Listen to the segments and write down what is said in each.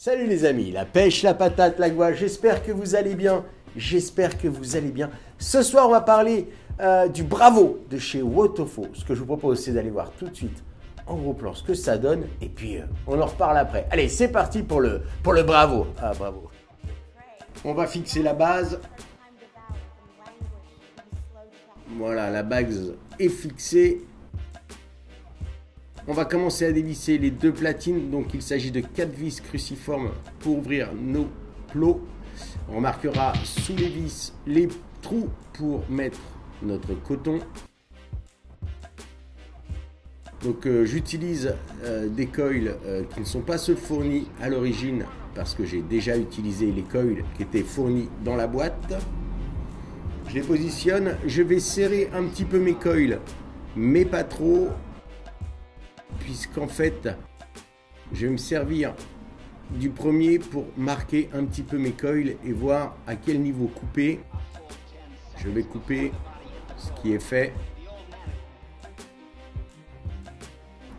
Salut les amis, la pêche, la patate, la gouache, j'espère que vous allez bien, Ce soir, on va parler du Bravo de chez Wotofo. Ce que je vous propose, c'est d'aller voir tout de suite en gros plan ce que ça donne, et puis on en reparle après. Allez, c'est parti pour le Bravo. Ah, bravo. On va fixer la base. Voilà, la base est fixée. On va commencer à dévisser les deux platines. Donc il s'agit de 4 vis cruciformes pour ouvrir nos plots. On remarquera sous les vis les trous pour mettre notre coton. Donc j'utilise des coils qui ne sont pas ceux fournis à l'origine parce que j'ai déjà utilisé les coils qui étaient fournis dans la boîte. Je les positionne, je vais serrer un petit peu mes coils, mais pas trop, puisqu'en fait, je vais me servir du premier pour marquer un petit peu mes coils et voir à quel niveau couper. Je vais couper ce qui est fait.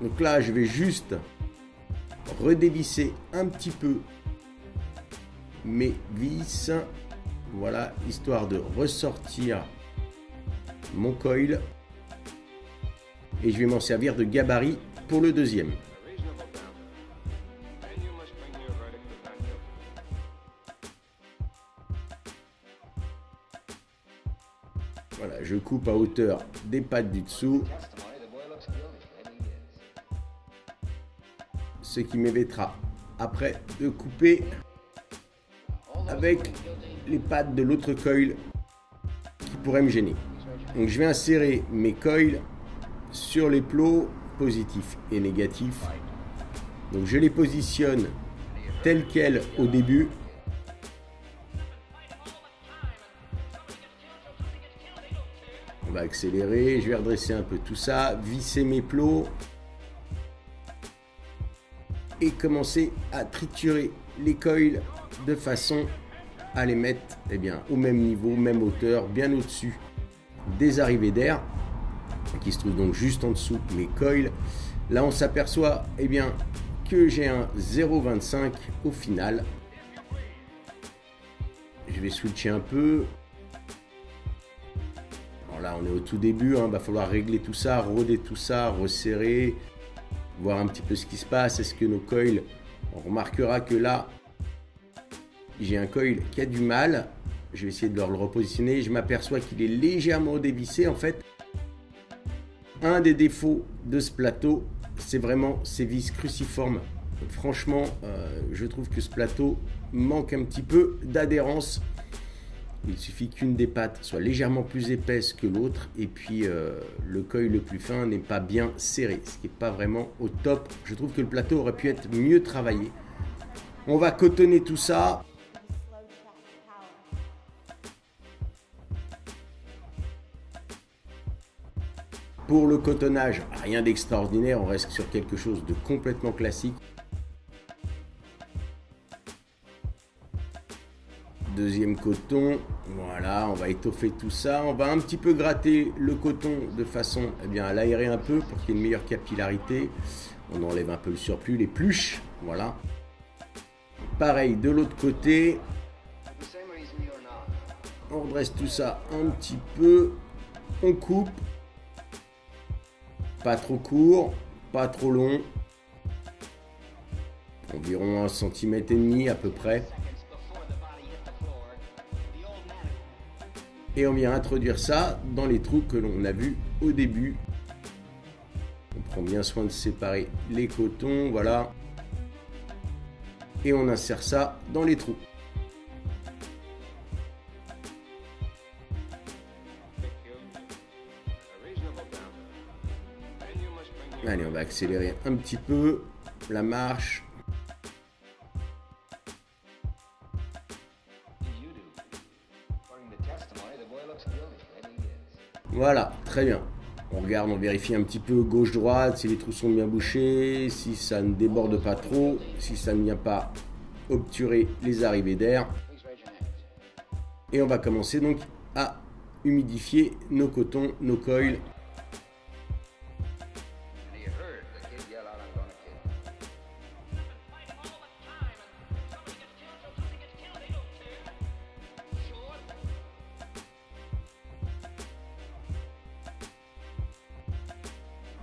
Donc là, je vais juste redévisser un petit peu mes vis. Voilà, histoire de ressortir mon coil. Et je vais m'en servir de gabarit pour le deuxième. Voilà, je coupe à hauteur des pattes du dessous. Ce qui m'évitera après de couper avec les pattes de l'autre coil qui pourrait me gêner. Donc je vais insérer mes coils sur les plots positifs et négatifs. Donc je les positionne tels quels au début. On va accélérer, je vais redresser un peu tout ça, visser mes plots et commencer à triturer les coils de façon à les mettre au même niveau, même hauteur, bien au-dessus des arrivées d'air qui se trouvent donc juste en dessous de mes coils. Là on s'aperçoit que j'ai un 0,25 au final. Je vais switcher un peu. Bon, là on est au tout début, va falloir régler tout ça, roder tout ça, resserrer, voir un petit peu ce qui se passe. Est-ce que nos coils, on remarquera que là j'ai un coil qui a du mal. Je vais essayer de le repositionner. Je m'aperçois qu'il est légèrement dévissé. En fait, un des défauts de ce plateau, c'est vraiment ces vis cruciformes. Donc, franchement, je trouve que ce plateau manque un petit peu d'adhérence. Il suffit qu'une des pattes soit légèrement plus épaisse que l'autre. Et puis, le coil le plus fin n'est pas bien serré. Ce qui n'est pas vraiment au top. Je trouve que le plateau aurait pu être mieux travaillé. On va cotonner tout ça. Pour le cotonnage, rien d'extraordinaire, on reste sur quelque chose de complètement classique. Deuxième coton, voilà, on va étoffer tout ça. On va un petit peu gratter le coton de façon à l'aérer un peu pour qu'il y ait une meilleure capillarité. On enlève un peu le surplus, les pluches, voilà. Pareil de l'autre côté. On redresse tout ça un petit peu. On coupe. Pas trop court, pas trop long. Environ 1,5 cm à peu près. Et on vient introduire ça dans les trous que l'on a vus au début. On prend bien soin de séparer les cotons, voilà. Et on insère ça dans les trous. Allez, on va accélérer un petit peu la marche. Voilà, très bien. On regarde, on vérifie un petit peu gauche-droite, si les trous sont bien bouchés, si ça ne déborde pas trop, si ça ne vient pas obturer les arrivées d'air. Et on va commencer donc à humidifier nos cotons, nos coils.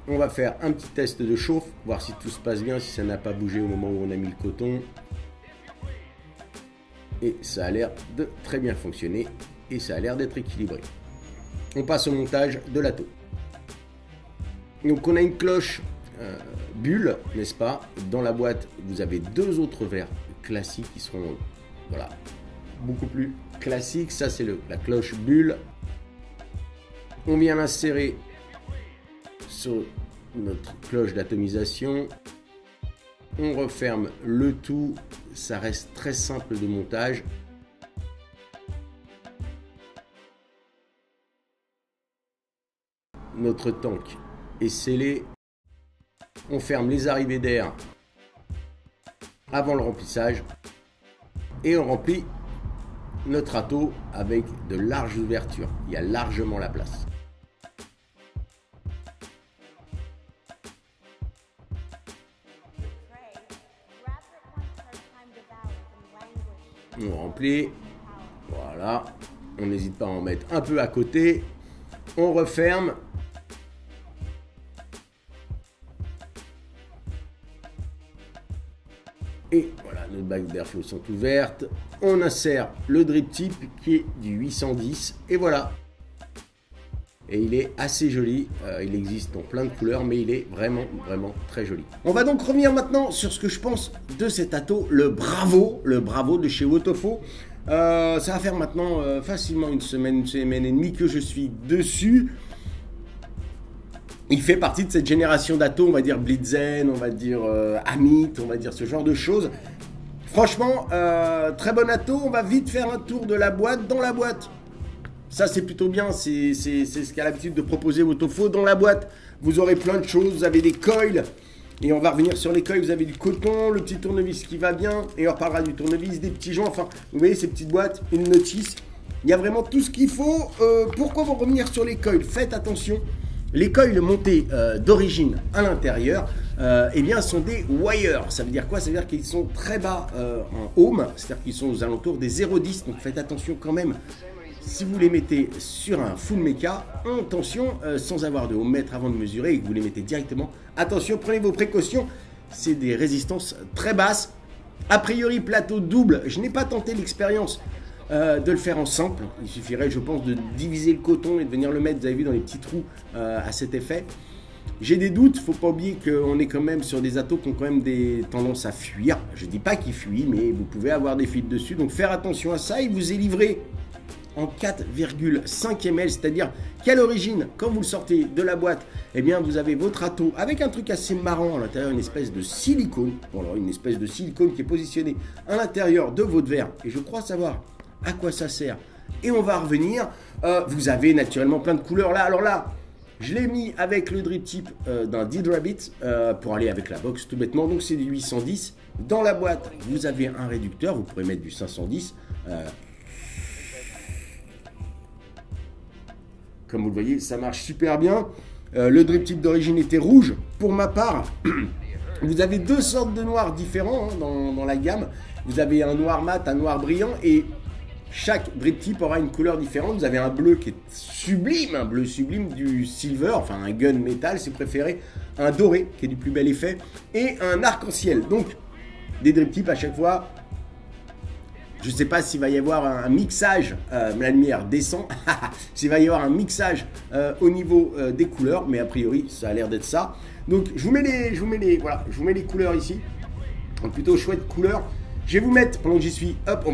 On va faire un petit test de chauffe, voir si tout se passe bien, si ça n'a pas bougé au moment où on a mis le coton. Et ça a l'air de très bien fonctionner et ça a l'air d'être équilibré. On passe au montage de la taux. Donc on a une cloche bulle, n'est-ce pas? Dans la boîte, vous avez deux autres verres classiques qui seront voilà, beaucoup plus classiques. Ça c'est la cloche bulle. On vient l'insérer sur notre cloche d'atomisation. On referme le tout. Ça reste très simple de montage. Notre tank est scellé. On ferme les arrivées d'air avant le remplissage. Et on remplit notre atto avec de larges ouvertures. Il y a largement la place. On remplit, voilà, on n'hésite pas à en mettre un peu à côté, on referme, et voilà, nos bagues d'airflow sont ouvertes, on insère le drip tip qui est du 810, et voilà, et il est assez joli, il existe en plein de couleurs, mais il est vraiment très joli. On va donc revenir maintenant sur ce que je pense de cet atto, le Bravo de chez Wotofo. Ça va faire maintenant facilement une semaine et demie que je suis dessus. Il fait partie de cette génération d'attos, on va dire Blitzen, on va dire Amit, on va dire ce genre de choses. Franchement, très bon atto, on va vite faire un tour de la boîte dans la boîte. Ça, c'est plutôt bien, c'est ce qu'a l'habitude de proposer Wotofo. Dans la boîte, vous aurez plein de choses, vous avez des coils, et on va revenir sur les coils, vous avez du coton, le petit tournevis qui va bien, et on reparlera du tournevis, des petits joints, enfin, vous voyez ces petites boîtes, une notice, il y a vraiment tout ce qu'il faut. Pourquoi vous revenir sur les coils? Faites attention, les coils montés d'origine à l'intérieur, eh bien, sont des wire. Ça veut dire quoi? Ça veut dire qu'ils sont très bas en ohm, c'est-à-dire qu'ils sont aux alentours des 0,10, donc faites attention quand même. Si vous les mettez sur un full méca, attention, sans avoir de ohmmètre avant de mesurer et que vous les mettez directement, attention, prenez vos précautions, c'est des résistances très basses. A priori, plateau double, je n'ai pas tenté l'expérience de le faire en simple. Il suffirait, je pense, de diviser le coton et de venir le mettre, vous avez vu, dans les petits trous à cet effet. J'ai des doutes, faut pas oublier qu'on est quand même sur des attos qui ont quand même des tendances à fuir. Je ne dis pas qu'ils fuient, mais vous pouvez avoir des fuites dessus, donc faire attention à ça. Il vous est livré en 4,5 ml, c'est-à-dire qu'à l'origine, quand vous le sortez de la boîte, eh bien vous avez votre atto avec un truc assez marrant à l'intérieur, une espèce de silicone, voilà, une espèce de silicone qui est positionné à l'intérieur de votre verre, et je crois savoir à quoi ça sert. Et on va revenir, vous avez naturellement plein de couleurs là, alors là, je l'ai mis avec le drip tip d'un Dead Rabbit pour aller avec la box tout bêtement, donc c'est du 810. Dans la boîte, vous avez un réducteur, vous pourrez mettre du 510, comme vous le voyez, ça marche super bien. Le drip tip d'origine était rouge. Pour ma part, vous avez deux sortes de noirs différents dans la gamme. Vous avez un noir mat, un noir brillant, et chaque drip tip aura une couleur différente. Vous avez un bleu qui est sublime, un bleu sublime, du silver, enfin un gun métal si vous préférez, un doré qui est du plus bel effet, et un arc-en-ciel. Donc, des drip tips à chaque fois. Je ne sais pas s'il va y avoir un mixage, la lumière descend, s'il va y avoir un mixage au niveau des couleurs, mais a priori ça a l'air d'être ça. Donc je vous mets les couleurs ici, donc plutôt chouette couleurs. Je vais vous mettre, pendant que j'y suis, hop,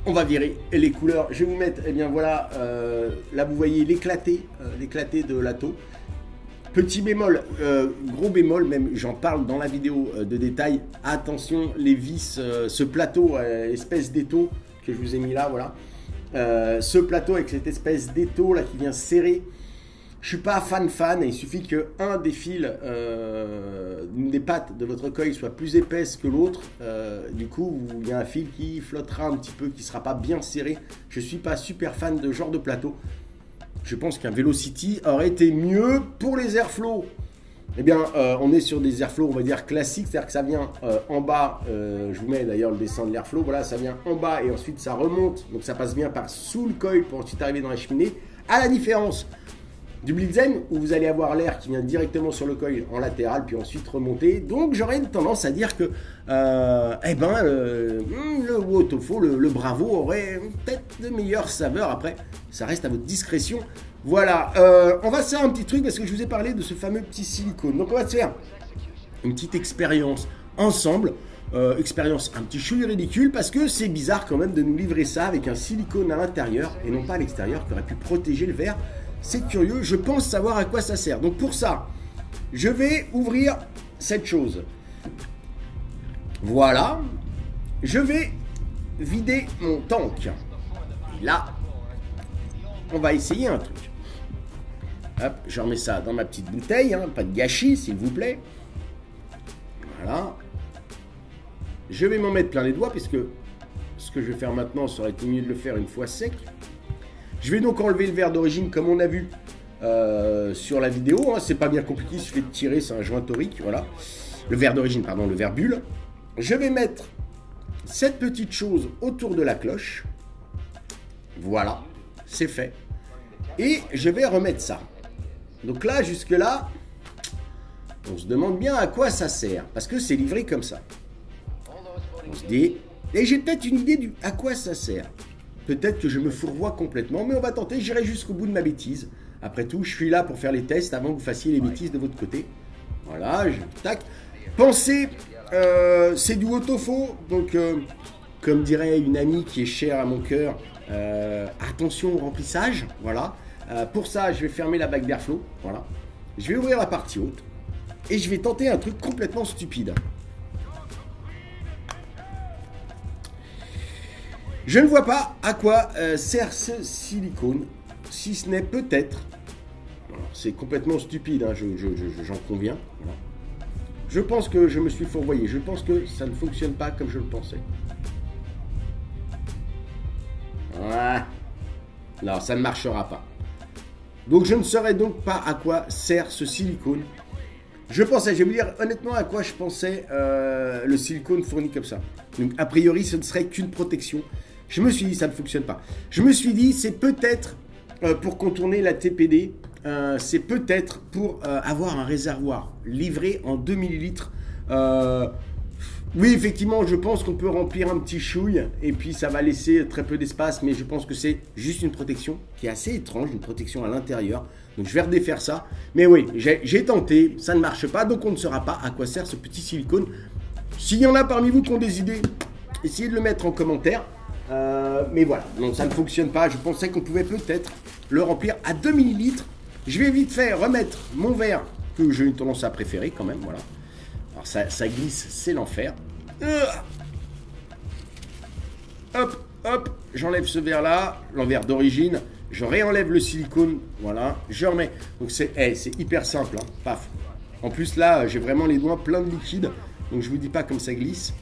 on va virer les couleurs. Je vais vous mettre, eh bien voilà, là vous voyez l'éclaté de l'atto. Petit bémol, gros bémol, même j'en parle dans la vidéo de détail. Attention, les vis, ce plateau, espèce d'étau que je vous ai mis là, voilà. Ce plateau avec cette espèce d'étau là qui vient serrer. Je suis pas fan, il suffit qu'un des fils, une des pattes de votre coil soit plus épaisse que l'autre. Du coup, il y a un fil qui flottera un petit peu, qui sera pas bien serré. Je suis pas super fan de ce genre de plateau. Je pense qu'un Velocity aurait été mieux pour les airflow. Eh bien, on est sur des airflow, on va dire classiques, c'est-à-dire que ça vient en bas, je vous mets d'ailleurs le dessin de l'airflow, voilà, ça vient en bas et ensuite ça remonte, donc ça passe bien par sous le coil pour ensuite arriver dans la cheminée. À la différence du Blitzen où vous allez avoir l'air qui vient directement sur le coil en latéral puis ensuite remonter. Donc j'aurais une tendance à dire que le Wotofo, le Bravo aurait peut-être de meilleures saveurs. Après, ça reste à votre discrétion. Voilà, on va se faire un petit truc parce que je vous ai parlé de ce fameux petit silicone. Donc on va se faire une petite expérience ensemble. Expérience un petit chouille ridicule parce que c'est bizarre quand même de nous livrer ça avec un silicone à l'intérieur et non pas à l'extérieur qui aurait pu protéger le verre. C'est curieux, je pense savoir à quoi ça sert. Donc pour ça, je vais ouvrir cette chose. Voilà, je vais vider mon tank. Et là, on va essayer un truc. Hop, je remets ça dans ma petite bouteille, hein, pas de gâchis s'il vous plaît. Voilà. Je vais m'en mettre plein les doigts puisque ce que je vais faire maintenant, ça aurait été mieux de le faire une fois sec. Je vais donc enlever le verre d'origine comme on a vu sur la vidéo. Hein. C'est pas bien compliqué, il suffit de tirer, c'est un joint torique. Voilà. Le verre d'origine, pardon, le verre bulle. Je vais mettre cette petite chose autour de la cloche. Voilà, c'est fait. Et je vais remettre ça. Donc là, jusque-là, on se demande bien à quoi ça sert. Parce que c'est livré comme ça. On se dit, et j'ai peut-être une idée à quoi ça sert. Peut-être que je me fourvoie complètement, mais on va tenter, j'irai jusqu'au bout de ma bêtise. Après tout, je suis là pour faire les tests avant que vous fassiez les bêtises de votre côté. Voilà, tac. Pensez, c'est du Wotofo, donc comme dirait une amie qui est chère à mon cœur, attention au remplissage, voilà. Pour ça, je vais fermer la bague d'airflow, voilà. Je vais ouvrir la partie haute et je vais tenter un truc complètement stupide. Je ne vois pas à quoi sert ce silicone, si ce n'est peut-être, c'est complètement stupide, hein, j'en conviens, voilà. Je pense que je me suis fourvoyé, je pense que ça ne fonctionne pas comme je le pensais. Voilà. Non, ça ne marchera pas. Donc je ne saurais donc pas à quoi sert ce silicone. Je pensais, je vais vous dire honnêtement à quoi je pensais le silicone fourni comme ça. Donc a priori ce ne serait qu'une protection. Je me suis dit ça ne fonctionne pas. Je me suis dit c'est peut-être pour contourner la TPD. C'est peut-être pour avoir un réservoir livré en 2 millilitres. Oui, effectivement, je pense qu'on peut remplir un petit chouille et puis ça va laisser très peu d'espace, mais je pense que c'est juste une protection qui est assez étrange, une protection à l'intérieur. Donc je vais redéfaire ça. Mais oui, j'ai tenté, ça ne marche pas, donc on ne saura pas à quoi sert ce petit silicone. S'il y en a parmi vous qui ont des idées, essayez de le mettre en commentaire. Mais voilà, non, ça ne fonctionne pas. Je pensais qu'on pouvait peut-être le remplir à 2 millilitres. Je vais vite fait remettre mon verre que j'ai une tendance à préférer quand même, voilà. Alors ça glisse, c'est l'enfer. Hop, hop, j'enlève ce verre là, l'envers d'origine. Je réenlève le silicone, voilà, je remets. Donc c'est hyper simple, hein, paf. En plus là, j'ai vraiment les doigts pleins de liquide, donc je vous dis pas comme ça glisse.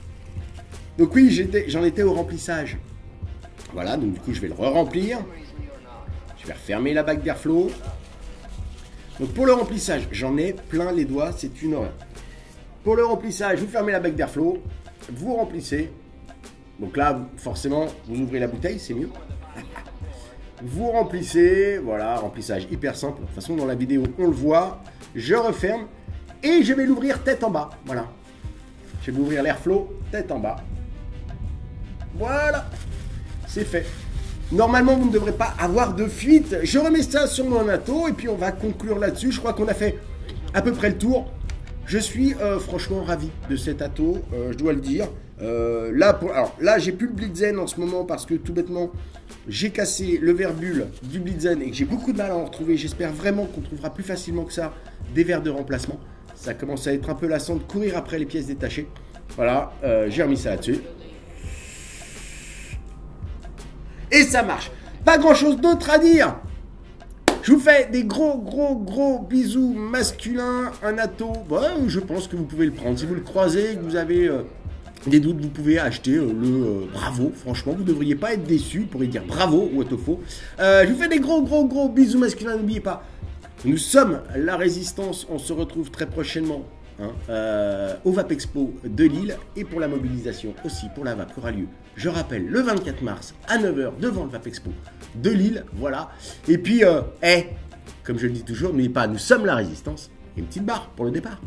Donc oui, j'en étais au remplissage. Voilà, donc du coup je vais le re-remplir. Je vais refermer la bague d'airflow. Donc pour le remplissage, j'en ai plein les doigts, c'est une horreur. Pour le remplissage, vous fermez la bague d'airflow, vous remplissez. Donc là, forcément, vous ouvrez la bouteille, c'est mieux. Vous remplissez, voilà, remplissage hyper simple. De toute façon, dans la vidéo, on le voit. Je referme et je vais l'ouvrir tête en bas. Voilà. Je vais ouvrir l'airflow tête en bas. Voilà, c'est fait. Normalement, vous ne devrez pas avoir de fuite. Je remets ça sur mon atto et puis on va conclure là-dessus. Je crois qu'on a fait à peu près le tour. Je suis franchement ravi de cet atto, je dois le dire. Là, j'ai plus le Blitzen en ce moment parce que tout bêtement, j'ai cassé le verre bulle du Blitzen et que j'ai beaucoup de mal à en retrouver. J'espère vraiment qu'on trouvera plus facilement que ça des verres de remplacement. Ça commence à être un peu lassant de courir après les pièces détachées. Voilà, j'ai remis ça là-dessus. Et ça marche. Pas grand-chose d'autre à dire. Je vous fais des gros bisous masculins, un atto. Ouais, je pense que vous pouvez le prendre. Si vous le croisez, que vous avez des doutes, vous pouvez acheter le Bravo. Franchement, vous ne devriez pas être déçus. Vous pourrez dire bravo ou Wotofo. Je vous fais des gros bisous masculins. N'oubliez pas, nous sommes la Résistance. On se retrouve très prochainement au VAP Expo de Lille et pour la mobilisation aussi pour la VAP qui aura lieu, je rappelle, le 24 mars à 9 h devant le VAP Expo de Lille, voilà. Et puis, comme je le dis toujours, n'oubliez pas, nous sommes la résistance. Et une petite barre pour le départ.